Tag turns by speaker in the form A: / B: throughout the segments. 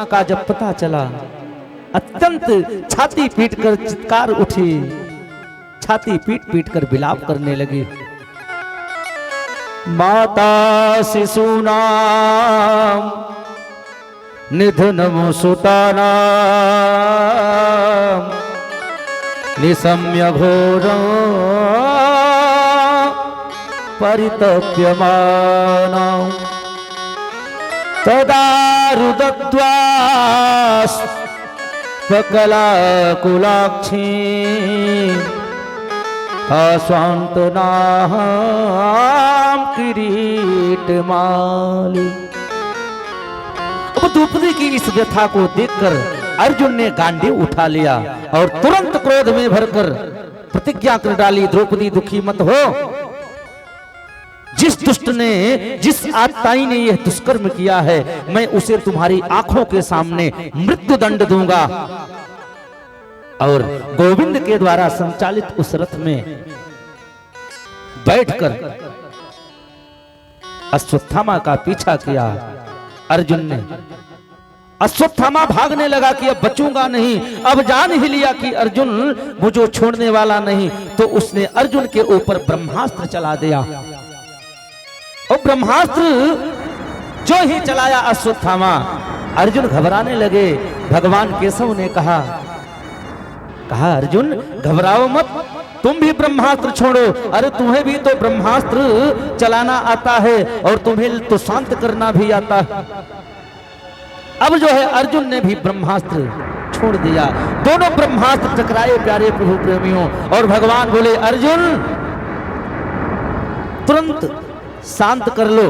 A: का जब पता चला अत्यंत छाती पीटकर चित्कार उठी, छाती पीट पीट कर विलाप करने लगी। माता शिशूनाम निधनम सुतानाम निशम्य घोरं परितप्यमानम् तदा रुदत्वा सकलाकुलाक्षी आस्वांतनां किरीटमाली। अब द्रौपदी की इस व्यथा को देखकर अर्जुन ने गांडीव उठा लिया और तुरंत क्रोध में भरकर प्रतिज्ञा कर डाली, द्रौपदी दुखी मत हो। जिस दुष्ट ने, जिस आत्ताई ने यह दुष्कर्म किया है, मैं उसे तुम्हारी आंखों के सामने मृत्यु दंड दूंगा। और गोविंद के द्वारा संचालित उस रथ में बैठकर अश्वत्थामा का पीछा किया अर्जुन ने। अश्वत्थामा भागने लगा कि अब बचूंगा नहीं। अब जान ही लिया कि अर्जुन मुझे छोड़ने वाला नहीं, तो उसने अर्जुन के ऊपर ब्रह्मास्त्र चला दिया। और ब्रह्मास्त्र जो ही चलाया अश्वत्थामा, अर्जुन घबराने लगे। भगवान केशव ने कहा अर्जुन घबराओ मत, तुम भी ब्रह्मास्त्र छोड़ो। अरे तुम्हें भी तो ब्रह्मास्त्र चलाना आता है और तुम्हें तो शांत करना भी आता है। अब जो है अर्जुन ने भी ब्रह्मास्त्र छोड़ दिया। दोनों ब्रह्मास्त्र टकराए प्यारे प्रभु प्रेमियों। और भगवान बोले अर्जुन तुरंत शांत कर लो।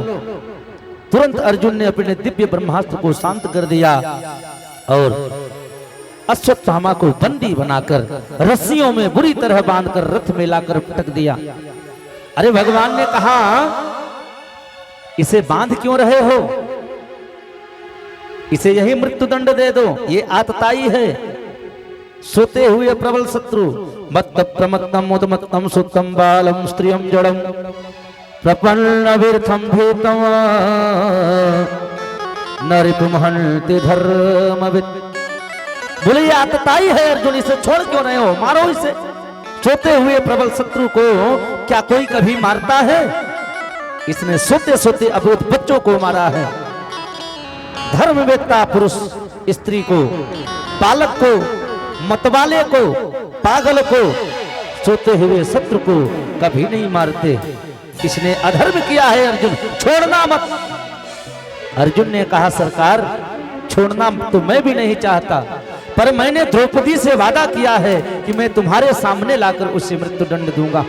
A: तुरंत अर्जुन ने अपने दिव्य ब्रह्मास्त्र को शांत कर दिया और अश्वत्थामा को बंदी बनाकर रस्सियों में बुरी तरह बांधकर रथ में लाकर पटक दिया। अरे भगवान ने कहा इसे बांध क्यों रहे हो, इसे यही मृत्यु दंड दे दो, ये आतताई है। सोते हुए प्रबल शत्रु मत्त प्रमत्तम उदमत्तम सुतम बालम स्त्रियम जड़म प्रपन्न वीर्थम भीतम नरिपुमहन्ति धर्मविद। बोले ये आतताई है अर्जुन, इसे छोड़ क्यों रहे हो, मारो इसे। सोते हुए प्रबल शत्रु को क्या कोई कभी मारता है? इसने सोते सोते अबोध बच्चों को मारा है। धर्मवेत्ता पुरुष स्त्री को, बालक को, मतवाले को, पागल को, सोते हुए शत्रु को कभी नहीं मारते। इसने अधर्म किया है अर्जुन, छोड़ना मत। अर्जुन ने कहा सरकार छोड़ना तो मैं भी नहीं चाहता, पर मैंने द्रौपदी से वादा किया है कि मैं तुम्हारे सामने लाकर उसे मृत्यु दंड दूंगा।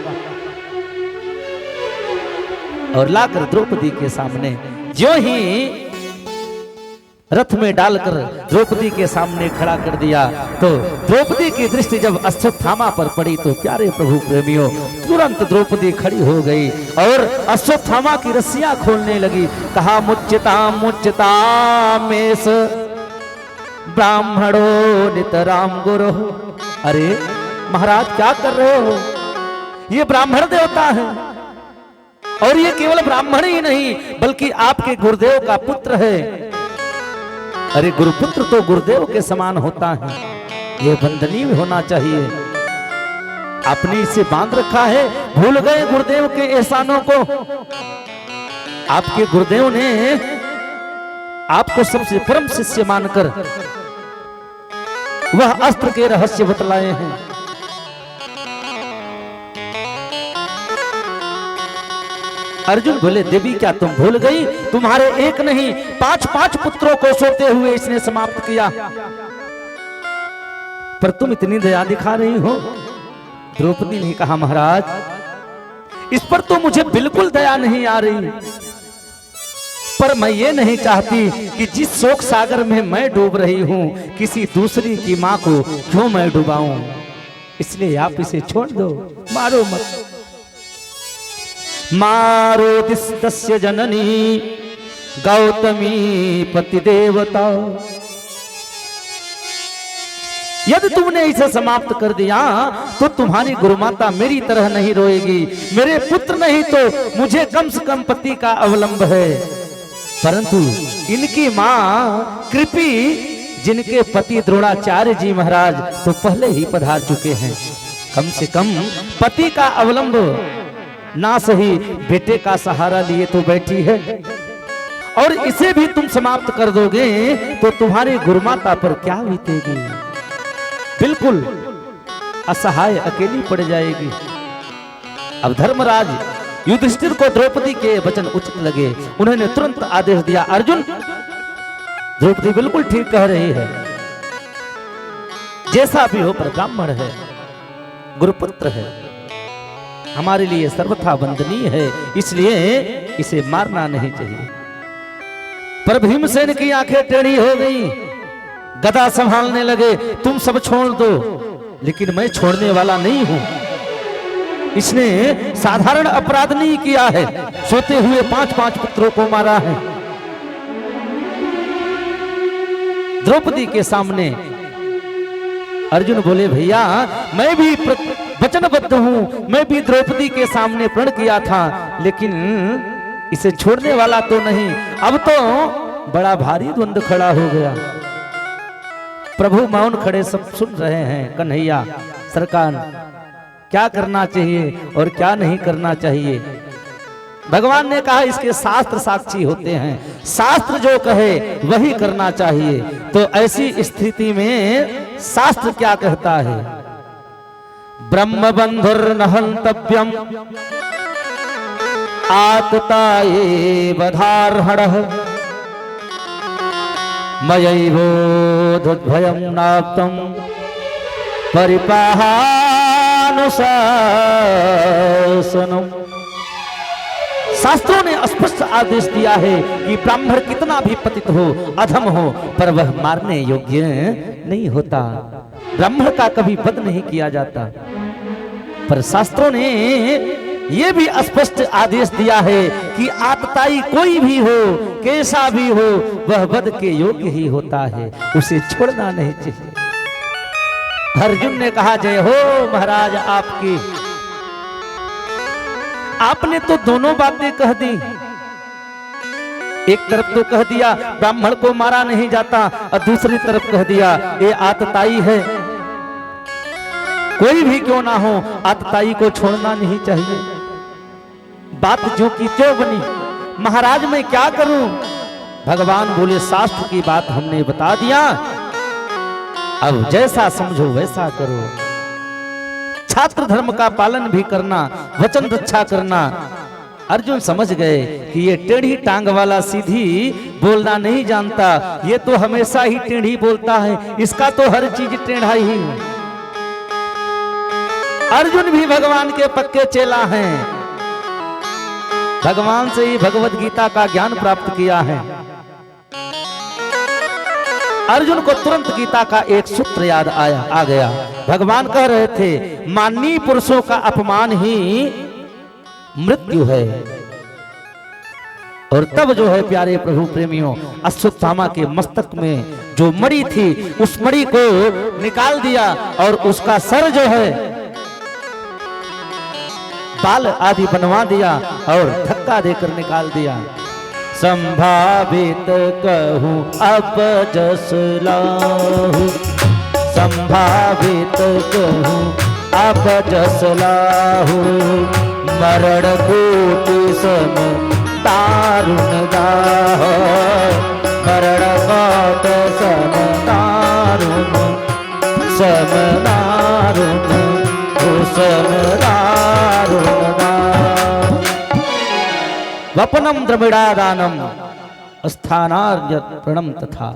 A: और लाकर द्रौपदी के सामने जो ही रथ में डालकर द्रौपदी के सामने खड़ा कर दिया, तो द्रौपदी की दृष्टि जब अश्वत्थामा पर पड़ी तो प्यारे प्रभु प्रेमियों तुरंत द्रौपदी खड़ी हो गई और अश्वत्थामा की रस्सियां खोलने लगी। कहा मुच्यता मुच्यता मेष ब्राह्मणो नितराम गुरु। अरे महाराज क्या कर रहे हो, ये ब्राह्मण देवता है और ये केवल ब्राह्मण ही नहीं बल्कि आपके गुरुदेव का पुत्र है। अरे गुरुपुत्र तो गुरुदेव के समान होता है, ये बंदनीय होना चाहिए। आपने इसे बांध रखा है, भूल गए गुरुदेव के एहसानों को। आपके गुरुदेव ने आपको सबसे परम शिष्य मानकर वह अस्त्र के रहस्य बतलाए हैं। अर्जुन बोले देवी क्या तुम भूल गई, तुम्हारे एक नहीं 5-5 पुत्रों को सोते हुए इसने समाप्त किया, पर तुम इतनी दया दिखा रही हो। द्रौपदी ने कहा महाराज इस पर तो मुझे बिल्कुल दया नहीं आ रही, पर मैं ये नहीं चाहती कि जिस शोक सागर में मैं डूब रही हूं किसी दूसरी की मां को क्यों मैं डुबाऊं, इसलिए आप इसे छोड़ दो, मारो मत। मारो दिस्य जननी गौतमी पति देवता। यदि तुमने इसे समाप्त कर दिया तो तुम्हारी गुरुमाता मेरी तरह नहीं रोएगी, मेरे पुत्र नहीं तो मुझे कम से कम पति का अवलंब है। परंतु इनकी मां कृपी, जिनके पति द्रोणाचार्य जी महाराज तो पहले ही पधार चुके हैं। कम से कम पति का अवलंब ना सही, बेटे का सहारा लिए तो बैठी है, और इसे भी तुम समाप्त कर दोगे तो तुम्हारी गुरुमाता पर क्या बीतेगी। बिल्कुल असहाय अकेली पड़ जाएगी। अब धर्मराज युधिष्ठिर को द्रौपदी के वचन उचित लगे। उन्होंने तुरंत आदेश दिया, अर्जुन, द्रौपदी बिल्कुल ठीक कह रही है, जैसा भी हो पर ब्राह्मण है, गुरुपुत्र है, हमारे लिए सर्वथा वंदनीय है, इसलिए इसे मारना नहीं चाहिए। पर भीमसेन की आंखें टेढ़ी हो गई, गदा संभालने लगे, तुम सब छोड़ दो, लेकिन मैं छोड़ने वाला नहीं हूं। इसने साधारण अपराध नहीं किया है, सोते हुए 5-5 पुत्रों को मारा है। द्रौपदी के सामने अर्जुन बोले, भैया मैं भी वचनबद्ध हूं, मैं भी द्रौपदी के सामने प्रण किया था, लेकिन इसे छोड़ने वाला तो नहीं। अब तो बड़ा भारी द्वंद्व खड़ा हो गया। प्रभु मौन खड़े सब सुन रहे हैं। कन्हैया सरकार, क्या करना चाहिए और क्या नहीं करना चाहिए। भगवान ने कहा इसके शास्त्र साक्षी होते हैं, शास्त्र जो कहे वही करना चाहिए। तो ऐसी स्थिति में शास्त्र क्या कहता है, ब्रह्म बंधुर हंतव्यम आतताये बधार्हणः मयैवोधुद्भयं नाप्तं परिपाहानुशासनम्। शास्त्रों ने स्पष्ट आदेश दिया है कि ब्राह्मण कितना भी पतित हो, अधम हो, पर वह मारने योग्य नहीं होता। ब्राह्मण का कभी वध नहीं किया जाता। पर शास्त्रों ने यह भी स्पष्ट आदेश दिया है कि आतताई कोई भी हो, कैसा भी हो, वह वध के योग्य ही होता है, उसे छोड़ना नहीं चाहिए। अर्जुन ने कहा, जय हो महाराज आपकी। आपने तो दोनों बातें कह दी। एक तरफ तो कह दिया ब्राह्मण को मारा नहीं जाता, और दूसरी तरफ कह दिया ये आतताई है, कोई भी क्यों ना हो, आतताई को छोड़ना नहीं चाहिए। बात जो की जो बनी। महाराज मैं क्या करूं? भगवान बोले, शास्त्र की बात हमने बता दिया, अब जैसा समझो वैसा करो। छात्र धर्म का पालन भी करना, वचन रक्षा करना। अर्जुन समझ गए कि ये टेढ़ी टांग वाला सीधी बोलना नहीं जानता, ये तो हमेशा ही टेढ़ी बोलता है, इसका तो हर चीज टेढ़ा ही है। अर्जुन भी भगवान के पक्के चेला हैं, भगवान से ही भगवत गीता का ज्ञान प्राप्त किया है। अर्जुन को तुरंत गीता का एक सूत्र याद आ गया। भगवान कह रहे थे, माननीय पुरुषों का अपमान ही मृत्यु है। और तब जो है प्यारे प्रभु प्रेमियों, अश्वत्थामा के मस्तक में जो मणि थी, उस मणि को निकाल दिया और उसका सर जो है बाल आदि बनवा दिया और धक्का देकर निकाल दिया। संभावित कहूँ अब जस लाहू, संभावित कहूँ अब जस लाहू, मरण कोटि सम दारुण दाह, मरण कोटि सम दारुण, सम दारुण, सम दारुण दाह। वपनम द्रविड़ा दानम स्थानार्य प्रणम तथा।